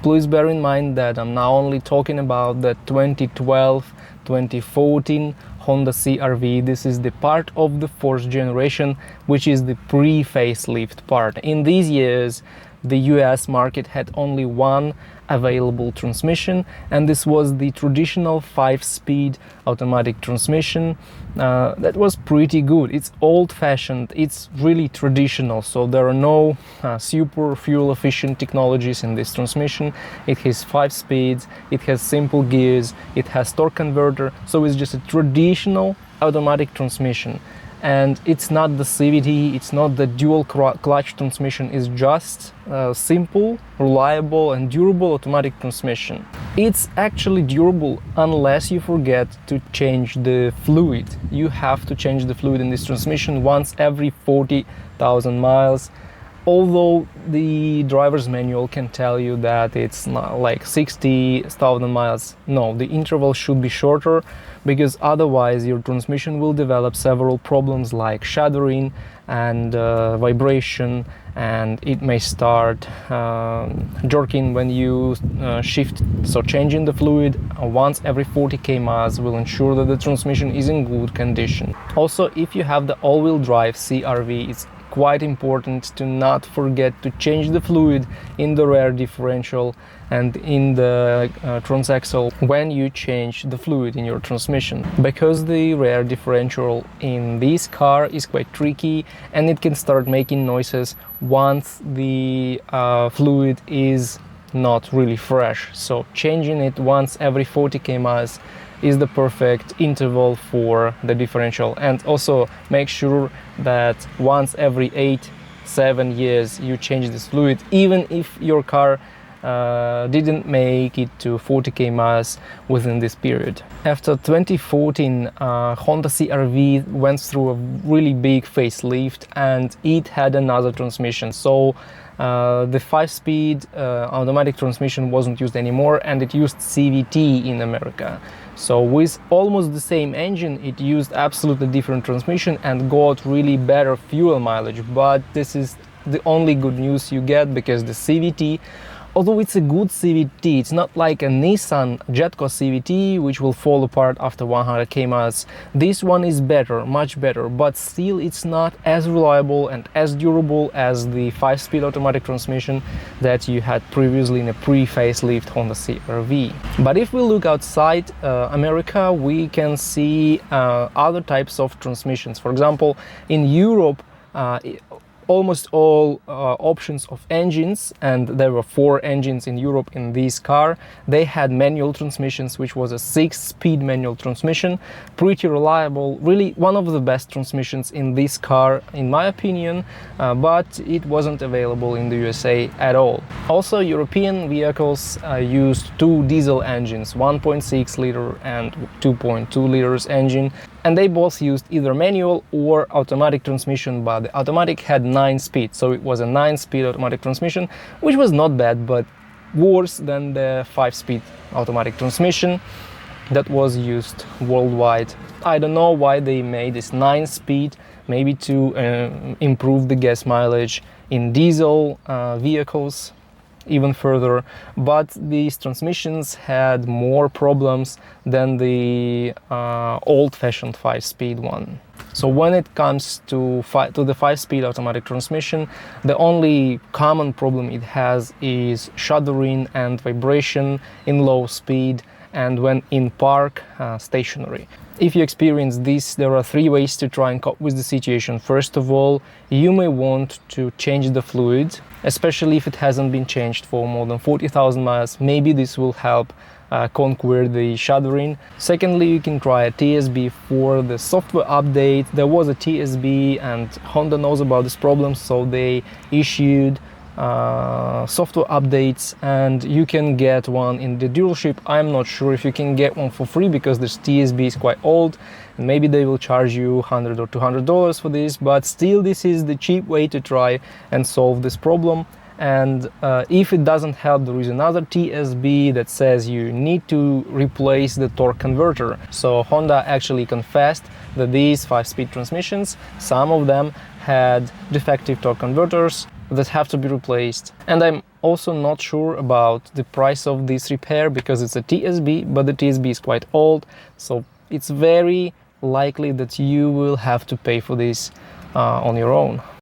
Please bear in mind that I'm now only talking about the 2012-2014 Honda CR-V. This is the part of the fourth generation, which is the pre-facelift part. In these years, the US market had only one available transmission, and this was the traditional 5-speed automatic transmission. That was pretty good. It's old-fashioned, it's really traditional, so there are no super fuel-efficient technologies in this transmission. It has 5 speeds, it has simple gears, it has torque converter, so it's just a traditional automatic transmission. And it's not the CVT, it's not the dual clutch transmission, it's just simple, reliable and durable automatic transmission. It's actually durable unless you forget to change the fluid. You have to change the fluid in this transmission once every 40,000 miles. Although the driver's manual can tell you that it's not like 60,000 miles. No, the interval should be shorter, because otherwise your transmission will develop several problems like shuddering and vibration, and it may start jerking when you shift. So changing the fluid once every 40 km will ensure that the transmission is in good condition. Also, if you have the all-wheel drive CR-V, it's quite important to not forget to change the fluid in the rear differential and in the transaxle when you change the fluid in your transmission, because the rear differential in this car is quite tricky and it can start making noises once the fluid is not really fresh. So changing it once every 40 km is the perfect interval for the differential. And also make sure that once every 8-7 years you change this fluid, even if your car didn't make it to 40 km within this period. After 2014, Honda CR-V went through a really big facelift and it had another transmission. So the 5-speed automatic transmission wasn't used anymore, and it used CVT in America. So with almost the same engine, it used absolutely different transmission and got really better fuel mileage. But this is the only good news you get, because the CVT, although it's a good CVT, it's not like a Nissan Jetco CVT which will fall apart after 100 km. This one is better, much better, but still it's not as reliable and as durable as the 5-speed automatic transmission that you had previously in a pre-facelift Honda CR-V. But if we look outside America, we can see other types of transmissions. For example, in Europe, almost all options of engines, and there were 4 engines in Europe in this car, they had manual transmissions, which was a 6-speed manual transmission, pretty reliable, really one of the best transmissions in this car in my opinion, but it wasn't available in the USA at all. Also, European vehicles used 2 diesel engines, 1.6 liter and 2.2 liters engine, and they both used either manual or automatic transmission, but the automatic had 9 speeds, so it was a 9-speed automatic transmission, which was not bad, but worse than the 5-speed automatic transmission that was used worldwide. I don't know why they made this 9-speed, maybe to improve the gas mileage in diesel vehicles even further, but these transmissions had more problems than the old-fashioned 5-speed one. So when it comes to the 5-speed automatic transmission, the only common problem it has is shuddering and vibration in low speed and when in park stationary. If you experience this, there are 3 ways to try and cope with the situation. First of all, you may want to change the fluid, especially if it hasn't been changed for more than 40,000 miles. Maybe this will help conquer the shuddering. Secondly, you can try a TSB for the software update. There was a TSB and Honda knows about this problem, so they issued software updates, and you can get one in the dealership. I'm not sure if you can get one for free, because this TSB is quite old and maybe they will charge you $100 or $200 for this, but still this is the cheap way to try and solve this problem. And if it doesn't help, there is another TSB that says you need to replace the torque converter. So Honda actually confessed that these 5-speed transmissions, some of them had defective torque converters that have to be replaced. And I'm also not sure about the price of this repair because it's a TSB, but the TSB is quite old, so it's very likely that you will have to pay for this on your own.